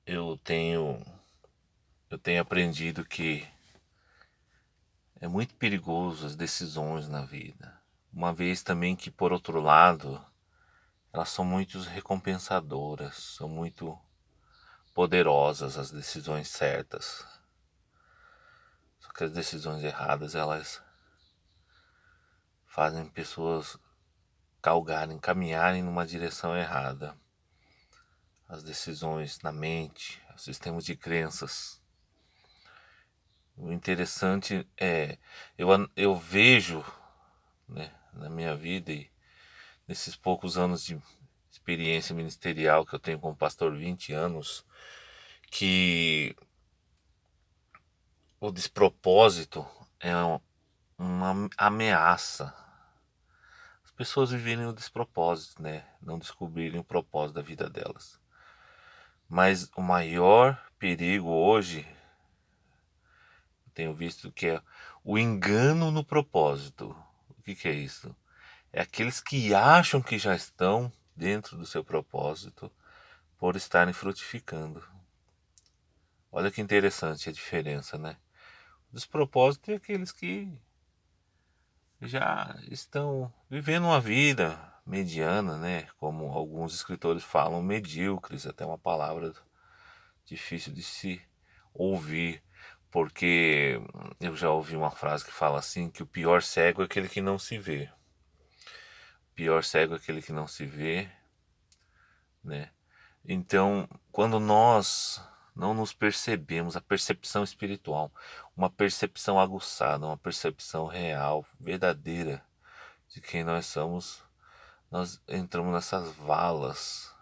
eu tenho eu tenho aprendido que é muito perigoso as decisões na vida. Uma vez também que, por outro lado, elas são muito recompensadoras, são muito poderosas as decisões certas. Só que as decisões erradas, elas fazem pessoas galgarem, caminharem numa direção errada. As decisões na mente, os sistemas de crenças. O interessante é, eu vejo, né, na minha vida e nesses poucos anos de experiência ministerial que eu tenho como pastor, 20 anos, que o despropósito é uma ameaça. As pessoas viverem o despropósito, né? Não descobrirem o propósito da vida delas. Mas o maior perigo hoje, eu tenho visto que é o engano no propósito. O que é isso? É aqueles que acham que já estão dentro do seu propósito por estarem frutificando. Olha que interessante a diferença, né? O despropósito é aqueles que já estão vivendo uma vida mediana, né? Como alguns escritores falam, medíocres, até uma palavra difícil de se ouvir, porque eu já ouvi uma frase que fala assim, que o pior cego é aquele que não se vê. O pior cego é aquele que não se vê, né? Então, quando nós não nos percebemos, a percepção espiritual, uma percepção aguçada, uma percepção real, verdadeira de quem nós somos, nós entramos nessas valas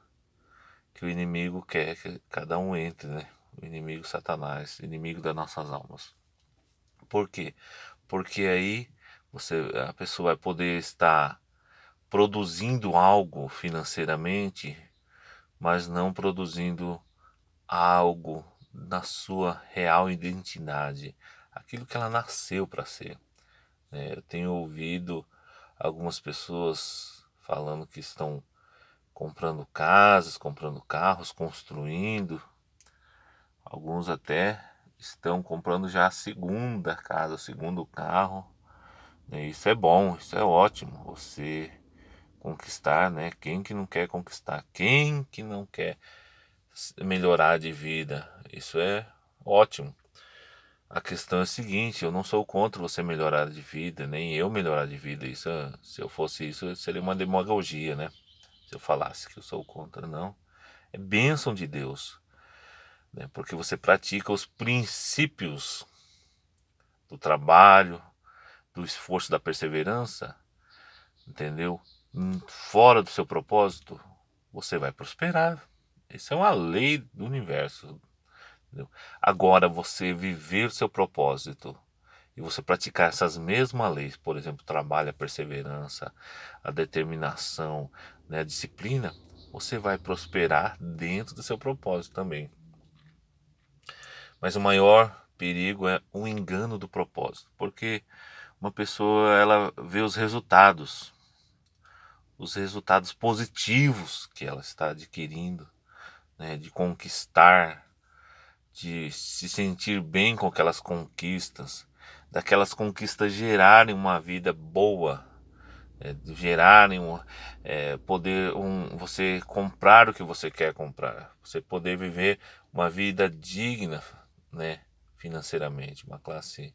que o inimigo quer que cada um entre, né? O inimigo Satanás, inimigo das nossas almas. Por quê? Porque aí a pessoa vai poder estar produzindo algo financeiramente, mas não produzindo algo na sua real identidade, aquilo que ela nasceu para ser. Eu tenho ouvido algumas pessoas falando que estão comprando casas, comprando carros, construindo. Alguns até estão comprando já a segunda casa, o segundo carro. Isso é bom, isso é ótimo. Você conquistar, né? Quem que não quer conquistar? Quem que não quer melhorar de vida? Isso é ótimo. A questão é a seguinte, eu não sou contra você melhorar de vida, nem eu melhorar de vida. Isso, se eu fosse isso, seria uma demagogia, né? Se eu falasse que eu sou contra, não. É bênção de Deus, né? Porque você pratica os princípios do trabalho, do esforço, da perseverança, entendeu? Fora do seu propósito, você vai prosperar. Isso é uma lei do universo, entendeu? Agora, você viver o seu propósito e você praticar essas mesmas leis, por exemplo, o trabalho, a perseverança, a determinação, né, a disciplina, você vai prosperar dentro do seu propósito também. Mas o maior perigo é o engano do propósito, porque uma pessoa ela vê os resultados positivos que ela está adquirindo, né, de conquistar, de se sentir bem com aquelas conquistas, daquelas conquistas gerarem uma vida boa, gerarem você comprar o que você quer comprar, você poder viver uma vida digna, né, financeiramente, uma classe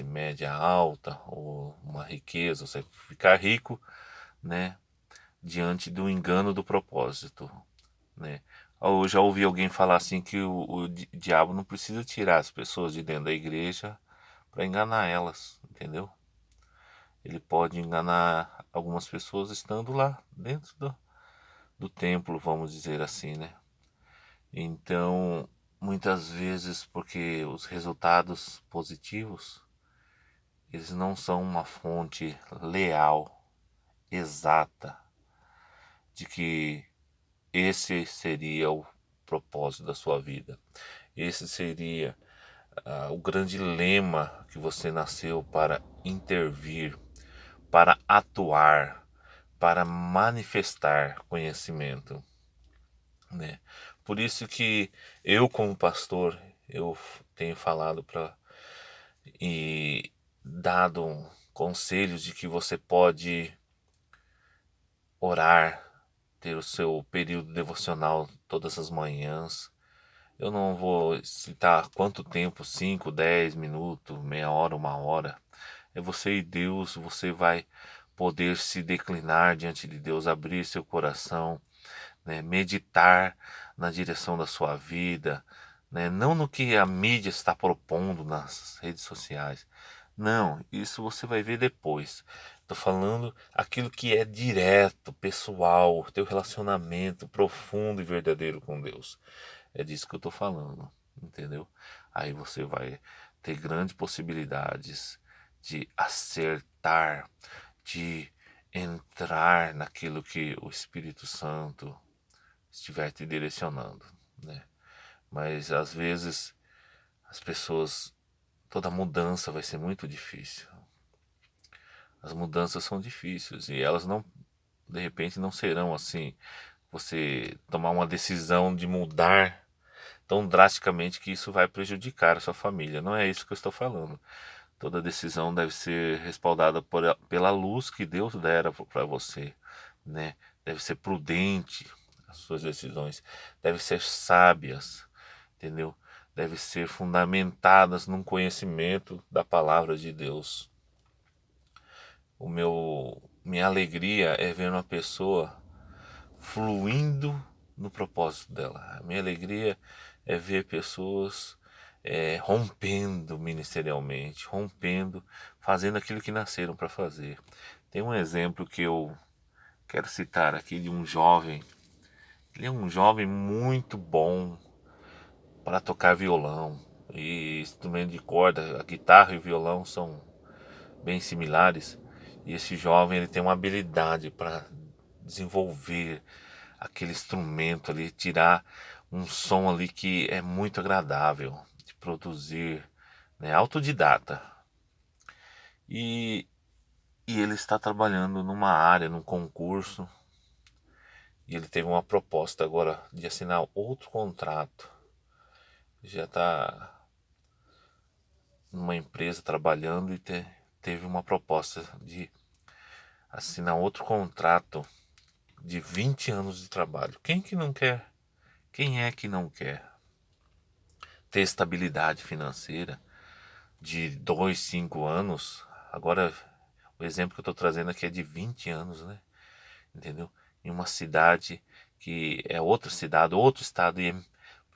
média alta, ou uma riqueza, você ficar rico, né, diante do engano do propósito, né? Eu já ouvi alguém falar assim que o diabo não precisa tirar as pessoas de dentro da igreja para enganar elas, entendeu? Ele pode enganar algumas pessoas estando lá dentro do templo, vamos dizer assim, né? Então, muitas vezes, porque os resultados positivos, eles não são uma fonte leal, exata, de que esse seria o propósito da sua vida. Esse seria o grande lema que você nasceu para intervir, para atuar, para manifestar conhecimento, né? Por isso que eu, como pastor, eu tenho falado e dado conselhos de que você pode orar, ter o seu período devocional todas as manhãs. Eu não vou citar quanto tempo, 5, 10 minutos, meia hora, uma hora. É você e Deus, você vai poder se declinar diante de Deus, abrir seu coração, né, meditar na direção da sua vida, né, não no que a mídia está propondo nas redes sociais. Não, isso você vai ver depois. Estou falando aquilo que é direto, pessoal, teu relacionamento profundo e verdadeiro com Deus. É disso que eu estou falando, entendeu? Aí você vai ter grandes possibilidades de acertar, de entrar naquilo que o Espírito Santo estiver te direcionando, né? Mas às vezes as pessoas, toda mudança vai ser muito difícil. As mudanças são difíceis e elas não, de repente, não serão assim. Você tomar uma decisão de mudar tão drasticamente que isso vai prejudicar a sua família. Não é isso que eu estou falando. Toda decisão deve ser respaldada pela luz que Deus dera para você, né? Deve ser prudente as suas decisões, devem ser sábias, entendeu? Devem ser fundamentadas num conhecimento da palavra de Deus. Minha alegria é ver uma pessoa fluindo no propósito dela. A minha alegria é ver pessoas rompendo ministerialmente, rompendo, fazendo aquilo que nasceram para fazer. Tem um exemplo que eu quero citar aqui de um jovem. Ele é um jovem muito bom para tocar violão e instrumento de corda. A guitarra e o violão são bem similares. E esse jovem ele tem uma habilidade para desenvolver aquele instrumento ali, tirar um som ali que é muito agradável de produzir, né? Autodidata. E, e ele está trabalhando numa área, num concurso, e ele teve uma proposta agora de assinar outro contrato. Já está numa empresa trabalhando e teve uma proposta de assinar outro contrato de 20 anos de trabalho. Quem que não quer? Quem é que não quer ter estabilidade financeira de 2, 5 anos? Agora, o exemplo que eu estou trazendo aqui é de 20 anos, né? Entendeu? Em uma cidade que é outra cidade, outro estado, e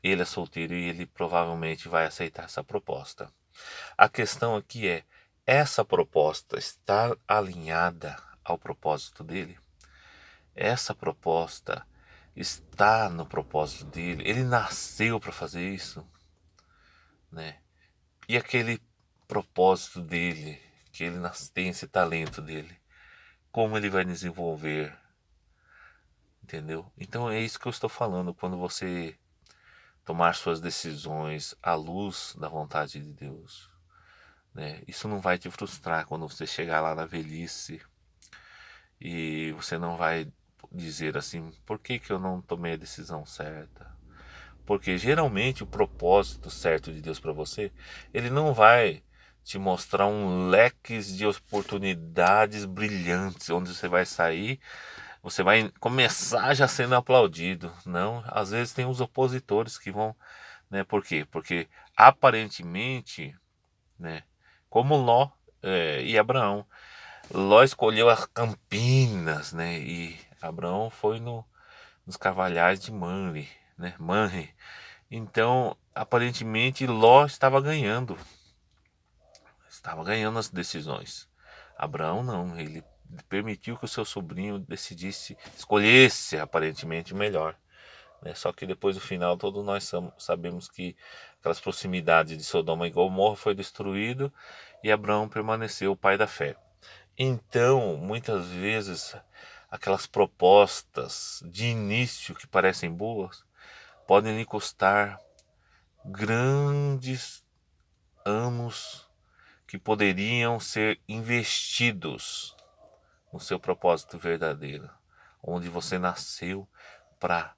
ele é solteiro e ele provavelmente vai aceitar essa proposta. A questão aqui é: essa proposta está alinhada ao propósito dele? Essa proposta está no propósito dele? Ele nasceu para fazer isso, né? E aquele propósito dele, que ele tem esse talento dele, como ele vai desenvolver, entendeu? Então é isso que eu estou falando, quando você tomar suas decisões à luz da vontade de Deus, né? Isso não vai te frustrar quando você chegar lá na velhice e você não vai dizer assim: por que que eu não tomei a decisão certa? Porque geralmente o propósito certo de Deus para você, ele não vai te mostrar um leque de oportunidades brilhantes, onde você vai sair, você vai começar já sendo aplaudido. Não, às vezes tem os opositores que vão, né? Por quê? Porque aparentemente, né? Como Ló e Abraão. Ló escolheu as Campinas, né? E Abraão foi nos Carvalhais de Manre, né? Manre. Então, aparentemente, Ló estava ganhando as decisões. Abraão não, ele permitiu que o seu sobrinho decidisse, escolhesse aparentemente o melhor, né? Só que depois do final, todos nós sabemos que aquelas proximidades de Sodoma e Gomorra foi destruído e Abraão permaneceu o pai da fé. Então, muitas vezes, aquelas propostas de início que parecem boas podem lhe custar grandes anos que poderiam ser investidos no seu propósito verdadeiro, onde você nasceu para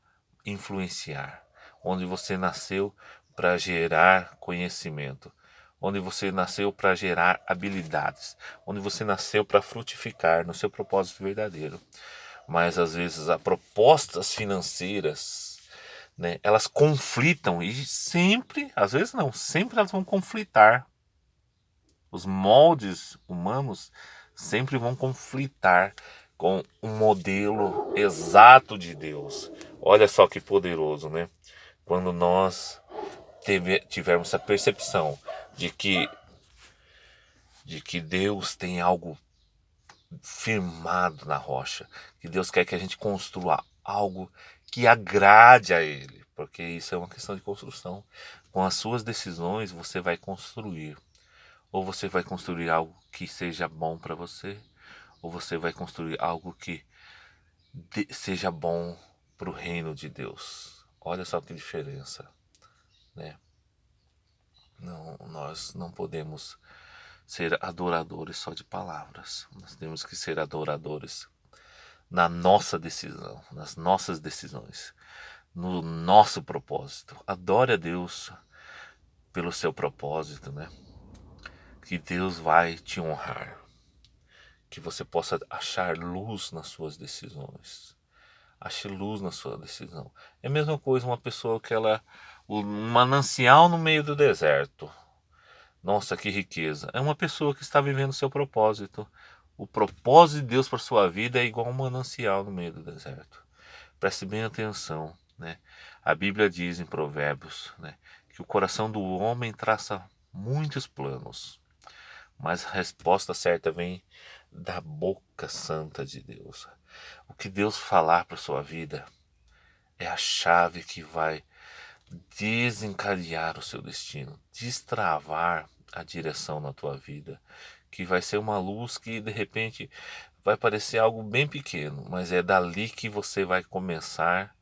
influenciar, onde você nasceu para gerar conhecimento, onde você nasceu para gerar habilidades, onde você nasceu para frutificar no seu propósito verdadeiro. Mas às vezes as propostas financeiras, né, elas conflitam e sempre, às vezes não, sempre elas vão conflitar. Os moldes humanos sempre vão conflitar com o modelo exato de Deus. Olha só que poderoso, né? Quando nós tivermos a percepção de que Deus tem algo firmado na rocha, que Deus quer que a gente construa algo que agrade a Ele, porque isso é uma questão de construção. Com as suas decisões você vai construir. Ou você vai construir algo que seja bom para você, ou você vai construir algo que seja bom para o reino de Deus. Olha só que diferença, né? Não, nós não podemos ser adoradores só de palavras. Nós temos que ser adoradores na nossa decisão, nas nossas decisões, no nosso propósito. Adore a Deus pelo seu propósito, né? Que Deus vai te honrar. Que você possa achar luz nas suas decisões. Ache luz na sua decisão. É a mesma coisa uma pessoa que um manancial no meio do deserto. Nossa, que riqueza. É uma pessoa que está vivendo o seu propósito. O propósito de Deus para sua vida é igual um manancial no meio do deserto. Preste bem atenção, né? A Bíblia diz em Provérbios, né, que o coração do homem traça muitos planos, mas a resposta certa vem da boca santa de Deus. O que Deus falar para sua vida é a chave que vai desencadear o seu destino, destravar a direção na tua vida, que vai ser uma luz que de repente vai parecer algo bem pequeno, mas é dali que você vai começar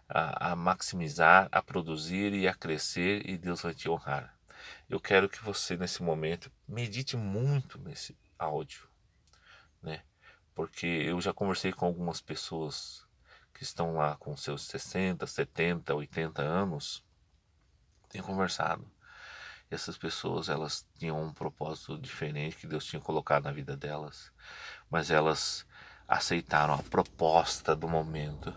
a maximizar, a produzir e a crescer, e Deus vai te honrar. Eu quero que você nesse momento medite muito nesse áudio, né? Porque eu já conversei com algumas pessoas que estão lá com seus 60, 70, 80 anos, tenho conversado. E essas pessoas, elas tinham um propósito diferente que Deus tinha colocado na vida delas, mas elas aceitaram a proposta do momento.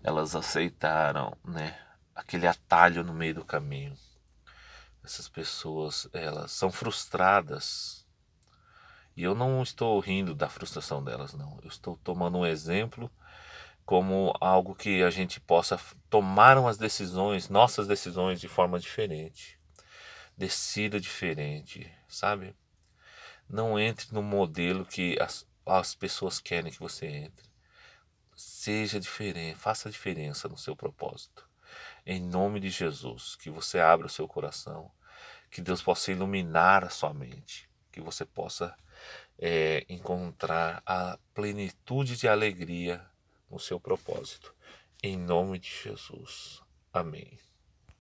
Elas aceitaram, né, aquele atalho no meio do caminho. Essas pessoas, elas são frustradas. E eu não estou rindo da frustração delas, não. Eu estou tomando um exemplo como algo que a gente possa tomar umas decisões, nossas decisões de forma diferente. Decida diferente, sabe? Não entre no modelo que as pessoas querem que você entre. Seja diferente, faça a diferença no seu propósito. Em nome de Jesus, que você abra o seu coração, que Deus possa iluminar a sua mente, que você possa encontrar a plenitude de alegria no seu propósito. Em nome de Jesus. Amém.